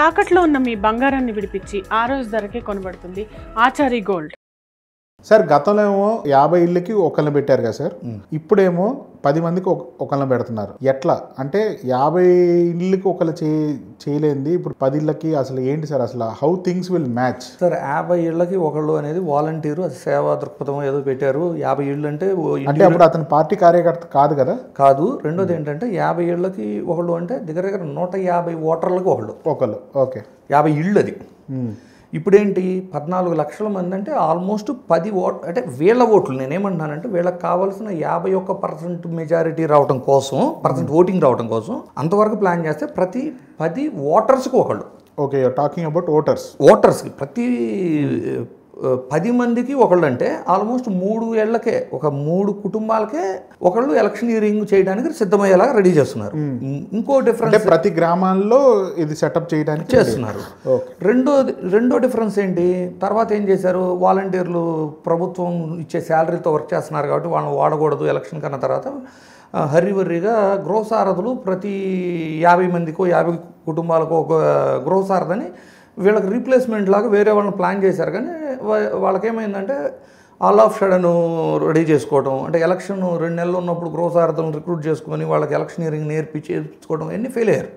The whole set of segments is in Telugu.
తాకట్లో ఉన్న మీ బంగారాన్ని విడిపించి ఆ రోజు ధరకే కొనబడుతుంది ఆచారి గోల్డ్. సార్ గతంలో ఏమో 50 ఇళ్ళకి ఒకళ్ళని పెట్టారు కదా సార్, ఇప్పుడేమో 10 మందికి ఒకళ్ళని పెడుతున్నారు. ఎట్లా అంటే 50 ఇళ్ళకి ఒకళ్ళు చేయలేంది ఇప్పుడు 10 ఇళ్ళకి అసలు ఏంటి సార్, అసలు how things will match? Sir 50 ఇళ్ళకి ఒకళ్ళు అనేది వాలంటీరు, అది సేవా దృక్పథం ఏదో పెట్టారు. 50 ఇళ్ళు అంటే అప్పుడు అతను పార్టీ కార్యకర్త కాదు కదా? కాదు. రెండోది ఏంటంటే 50 ఇళ్ళకి ఒకళ్ళు అంటే దగ్గర 150 ఓటర్లకు ఒకళ్ళు. ఓకే, 50 ఇళ్ళు అది. ఇప్పుడేంటి 14 లక్షల మంది అంటే ఆల్మోస్ట్ 10 అంటే వీళ్ళ ఓట్లు. నేనేమంటున్నానంటే వీళ్ళకి కావాల్సిన 51% మెజారిటీ రావడం కోసం, ఓటింగ్ రావడం కోసం అంతవరకు ప్లాన్ చేస్తే ప్రతి 10 ఓటర్స్కి ఒకళ్ళు. ఓకే, టాకింగ్ అబౌట్ ఓటర్స్కి ప్రతి 10 మందికి ఒకళ్ళు అంటే ఆల్మోస్ట్ 3 ఏళ్లకే 3 కుటుంబాలకే ఒకళ్ళు ఎలక్షనీరింగ్ చేయడానికి సిద్ధమయ్యేలాగా రెడీ చేస్తున్నారు. ఇంకో డిఫరెన్స్ ప్రతి గ్రామాల్లో ఇది సెటప్ చేయడానికి చేస్తున్నారు. రెండో డిఫరెన్స్ ఏంటి, తర్వాత ఏం చేశారు, వాలంటీర్లు ప్రభుత్వం ఇచ్చే శాలరీతో వర్క్ చేస్తున్నారు కాబట్టి వాళ్ళని వాడకూడదు ఎలక్షన్ కన్నా తర్వాత హరివర్రిగా గృహసారథులు ప్రతి 50 మందికో 50 కుటుంబాలకు ఒక గృహసారథని వీళ్ళకి రీప్లేస్మెంట్ లాగా వేరే వాళ్ళని ప్లాన్ చేశారు. కానీ వాళ్ళకేమైందంటే ఆల్ ఆఫ్ సడన్ రెడీ చేసుకోవడం, అంటే ఎలక్షన్ 2 నెలలు ఉన్నప్పుడు గృహసారథులను రిక్రూట్ చేసుకొని వాళ్ళకి ఎలక్షనీరింగ్ నేర్పించుకోవడం అన్నీ ఫెయిల్ అయ్యారు.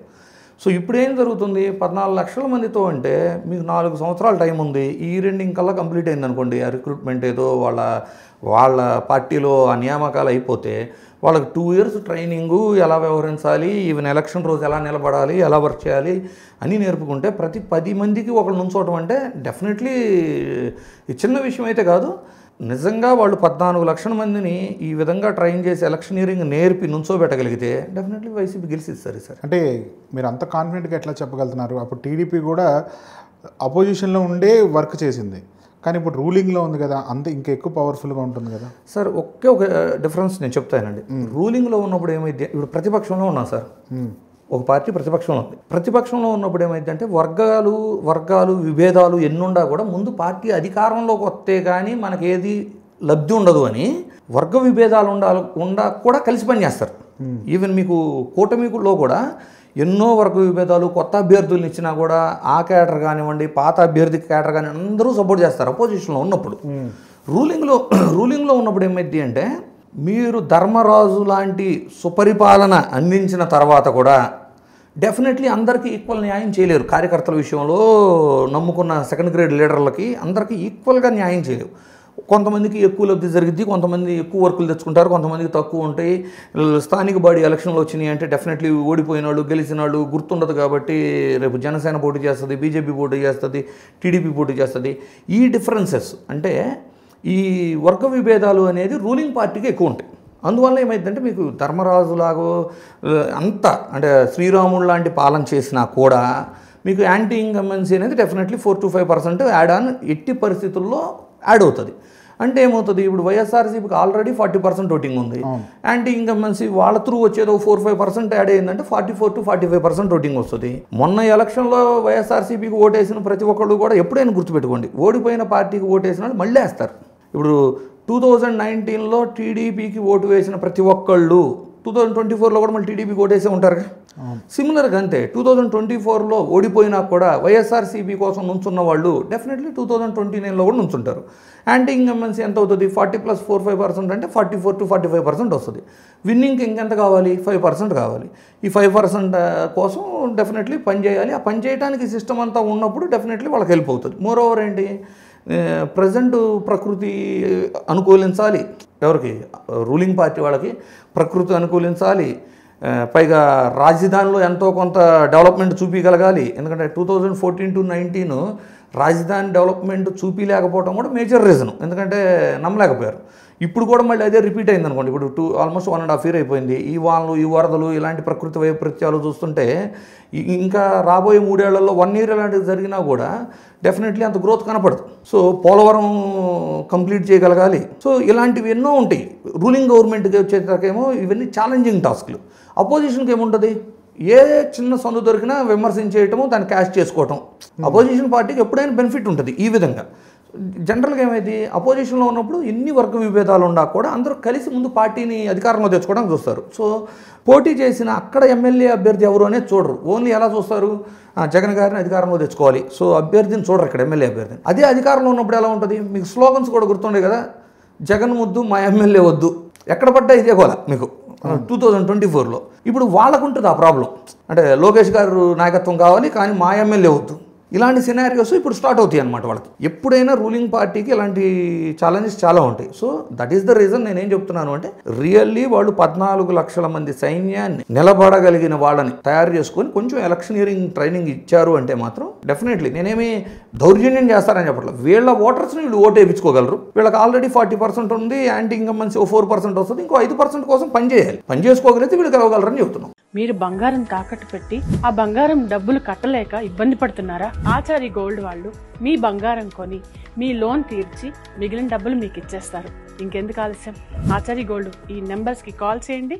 సో ఇప్పుడు ఏం జరుగుతుంది, 14 లక్షల మందితో అంటే మీకు 4 సంవత్సరాల టైం ఉంది. ఈ రెండింగ్ కల్లా కంప్లీట్ అయింది అనుకోండి, ఆ రిక్రూట్మెంట్ ఏదో వాళ్ళ పార్టీలో ఆ నియామకాలు అయిపోతే వాళ్ళకి 2 ఇయర్స్ ట్రైనింగు, ఎలా వ్యవహరించాలి, ఈవెన్ ఎలక్షన్ రోజు ఎలా నిలబడాలి, ఎలా వర్క్ చేయాలి అని నేర్పుకుంటే ప్రతి 10 మందికి ఒకళ్ళు నుంచోవడం అంటే డెఫినెట్లీ చిన్న విషయం అయితే కాదు. నిజంగా వాళ్ళు 14 లక్షల మందిని ఈ విధంగా ట్రైన్ చేసి ఎలక్షనీరింగ్ నేర్పి నుంచోబెట్టగలిగితే డెఫినెట్లీ వైసీపీ గెలిచిస్తారు సార్. అంటే మీరు అంత కాన్ఫిడెంట్గా ఎట్లా చెప్పగలుగుతున్నారు? అప్పుడు టీడీపీ కూడా అపోజిషన్లో ఉండే వర్క్ చేసింది, కానీ ఇప్పుడు రూలింగ్లో ఉంది కదా, అంత ఇంకా ఎక్కువ పవర్ఫుల్గా ఉంటుంది కదా సార్. ఒక డిఫరెన్స్ నేను చెప్తానండి. రూలింగ్లో ఉన్నప్పుడు ఏమైంది, ఇప్పుడు ప్రతిపక్షంలో ఉన్నాం సార్, ఒక పార్టీ ప్రతిపక్షంలో ఉంది. ప్రతిపక్షంలో ఉన్నప్పుడు ఏమైందంటే వర్గాలు విభేదాలు ఎన్నుండా కూడా ముందు పార్టీ అధికారంలోకి వస్తే కానీ మనకి ఏది లబ్ధి ఉండదు అని వర్గ విభేదాలు ఉండా కూడా కలిసి పనిచేస్తారు. ఈవెన్ మీకు కూటమిలో కూడా ఎన్నో వర్గ విభేదాలు, కొత్త అభ్యర్థులను ఇచ్చినా కూడా ఆ క్యాడర్ కానివ్వండి, పాత అభ్యర్థి క్యాడర్ కానివ్వండి అందరూ సపోర్ట్ చేస్తారు అపోజిషన్లో ఉన్నప్పుడు. రూలింగ్లో ఉన్నప్పుడు ఏమైంది అంటే మీరు ధర్మరాజు లాంటి సుపరిపాలన అందించిన తర్వాత కూడా డెఫినెట్లీ అందరికీ ఈక్వల్ న్యాయం చేయలేరు. కార్యకర్తల విషయంలో నమ్ముకున్న సెకండ్ గ్రేడ్ లీడర్లకి అందరికీ ఈక్వల్గా న్యాయం చేయలేరు. కొంతమందికి ఎక్కువ లబ్ధి జరిగింది, కొంతమంది ఎక్కువ వర్కులు తెచ్చుకుంటారు, కొంతమందికి తక్కువ ఉంటాయి. స్థానిక బాడీ ఎలక్షన్లు వచ్చినాయి అంటే డెఫినెట్లీ ఓడిపోయిన వాళ్ళు గెలిచిన వాళ్ళు గుర్తుండదు కాబట్టి రేపు జనసేన పోటీ చేస్తుంది, బీజేపీ పోటీ చేస్తుంది, టీడీపీ పోటీ చేస్తుంది. ఈ డిఫరెన్సెస్ అంటే ఈ వర్గ విభేదాలు అనేది రూలింగ్ పార్టీకి ఎక్కువ ఉంటాయి. అందువల్ల ఏమైందంటే మీకు ధర్మరాజులాగో అంత అంటే శ్రీరాముడు లాంటి పాలన చేసినా కూడా మీకు యాంటీ ఇన్కంబెన్సీ అనేది డెఫినెట్లీ 4 to 5% యాడ్ ఆన్ ఎట్టి పరిస్థితుల్లో యాడ్ అవుతుంది. అంటే ఏమవుతుంది, ఇప్పుడు వైఎస్ఆర్సీపీకి ఆల్రెడీ 40% ఓటింగ్ ఉంది. యాంటీ ఇన్కంబెన్సీ వాళ్ళ త్రూ వచ్చేదో 4-5% యాడ్ అయ్యిందంటే 44 to 45% ఓటింగ్ వస్తుంది. మొన్న ఎలక్షన్లో వైఎస్ఆర్సీపీకి ఓటేసిన ప్రతి ఒక్కళ్ళు కూడా ఎప్పుడైనా గుర్తుపెట్టుకోండి, ఓడిపోయిన పార్టీకి ఓటేసిన వాళ్ళు మళ్ళీ వేస్తారు. ఇప్పుడు 2019లో టీడీపీకి ఓటు వేసిన ప్రతి ఒక్కళ్ళు 2024లో కూడా మళ్ళీ టీడీపీకి ఓటేసే ఉంటారు. సిమిలర్గా అంతే 2024లో ఓడిపోయినా కూడా వైఎస్ఆర్సీపీ కోసం నుంచున్న వాళ్ళు డెఫినెట్లీ 2029లో కూడా నుంచుంటారు. యాంటీ ఇన్కంబెన్సీ ఎంత అవుతుంది, 40+4-5% అంటే 44 to 45% వస్తుంది. విన్నింగ్కి ఇంకెంత కావాలి, 5% కావాలి. ఈ 5% కోసం డెఫినెట్లీ పని చేయాలి. ఆ పని చేయడానికి సిస్టమ్ అంతా ఉన్నప్పుడు డెఫినెట్లీ వాళ్ళకి హెల్ప్ అవుతుంది. మోర్ ఓవర్ ఏంటి, ప్రజెంట్ ప్రకృతి అనుకూలించాలి, ఎవరికి రూలింగ్ పార్టీ వాళ్ళకి ప్రకృతి అనుకూలించాలి, పైగా రాజధానిలో ఎంతో కొంత డెవలప్మెంట్ చూపించగలగాలి. ఎందుకంటే 2014 to 2019 రాజధాని డెవలప్మెంట్ చూపించలేకపోవడం కూడా మేజర్ రీజన్, ఎందుకంటే నమ్మలేకపోయారు. ఇప్పుడు కూడా మళ్ళీ అదే రిపీట్ అయింది అనుకోండి. ఇప్పుడు ఆల్మోస్ట్ 1.5 year అయిపోయింది. ఈ వానలు, ఈ వరదలు, ఇలాంటి ప్రకృతి వైపరీత్యాలు చూస్తుంటే ఇంకా రాబోయే 3 ఏళ్లలో 1 year ఇలాంటివి జరిగినా కూడా డెఫినెట్లీ అంత గ్రోత్ కనపడదు. సో పోలవరం కంప్లీట్ చేయగలగాలి. సో ఇలాంటివి ఎన్నో ఉంటాయి. రూలింగ్ గవర్నమెంట్కి వచ్చేటకేమో ఇవన్నీ ఛాలెంజింగ్ టాస్క్లు. అపోజిషన్కి ఏముంటుంది, ఏ చిన్న సందు దొరికినా విమర్శించేయటము, దాన్ని క్యాష్ చేసుకోవటం. అపోజిషన్ పార్టీకి ఎప్పుడైనా బెనిఫిట్ ఉంటుంది ఈ విధంగా. జనరల్గా ఏమైంది, అపోజిషన్లో ఉన్నప్పుడు ఎన్ని వర్గ విభేదాలు ఉన్నా కూడా అందరూ కలిసి ముందు పార్టీని అధికారంలో తెచ్చుకోవడానికి చూస్తారు. సో పోటీ చేసిన అక్కడ ఎమ్మెల్యే అభ్యర్థి ఎవరు అనేది చూడరు. ఓన్లీ ఎలా చూస్తారు, జగన్ గారిని అధికారంలో తెచ్చుకోవాలి. సో అభ్యర్థిని చూడరు ఇక్కడ, ఎమ్మెల్యే అభ్యర్థిని. అదే అధికారంలో ఉన్నప్పుడు ఎలా ఉంటుంది, మీకు స్లోగన్స్ కూడా గుర్తుండే కదా, జగన్ ముద్దు మా ఎమ్మెల్యే వద్దు, ఎక్కడ పడ్డా ఇదే కోలా మీకు 2024లో. ఇప్పుడు వాళ్ళకు ఉంటుంది ఆ ప్రాబ్లం, అంటే లోకేష్ గారు నాయకత్వం కావాలి కానీ మా ఎమ్మెల్యే వద్దు. ఇలాంటి సినారియోస్ ఇప్పుడు స్టార్ట్ అవుతాయి అనమాట వాళ్ళకి. ఎప్పుడైనా రూలింగ్ పార్టీకి ఇలాంటి ఛాలెంజెస్ చాలా ఉంటాయి. So that is the reason నేనేం చెప్తున్నాను అంటే, రియల్లీ వాళ్ళు 14 లక్షల మంది సైన్యాన్ని నిలబడగలిగిన వాళ్ళని తయారు చేసుకొని కొంచెం ఎలక్షనీరింగ్ ట్రైనింగ్ ఇచ్చారు అంటే మాత్రం డెఫినెట్లీ నేనేమి దౌర్జన్యం చేస్తారని చెప్పట్లేదు. వీళ్ళ ఓటర్స్ని వీళ్ళు ఓటు వేయించుకోగలరు. వీళ్ళకి ఆల్రెడీ 40% ఉంది, యాంటీ ఇన్కంబెన్సీ 4% వస్తుంది, ఇంకో 5% కోసం పనిచేయాలి. పని చేసుకోగలిగితే వీళ్ళు గెలవగలరని చెప్తున్నాం. మీరు బంగారం తాకట్టు పెట్టి ఆ బంగారం డబ్బులు కట్టలేక ఇబ్బంది పడుతున్నారా? ఆచారి గోల్డ్ వాళ్ళు మీ బంగారం కొని మీ లోన్ తీర్చి మిగిలిన డబ్బులు మీకు ఇచ్చేస్తారు. ఇంకెందుకు ఆలస్యం, ఆచారి గోల్డ్ ఈ నెంబర్స్కి కాల్ చేయండి.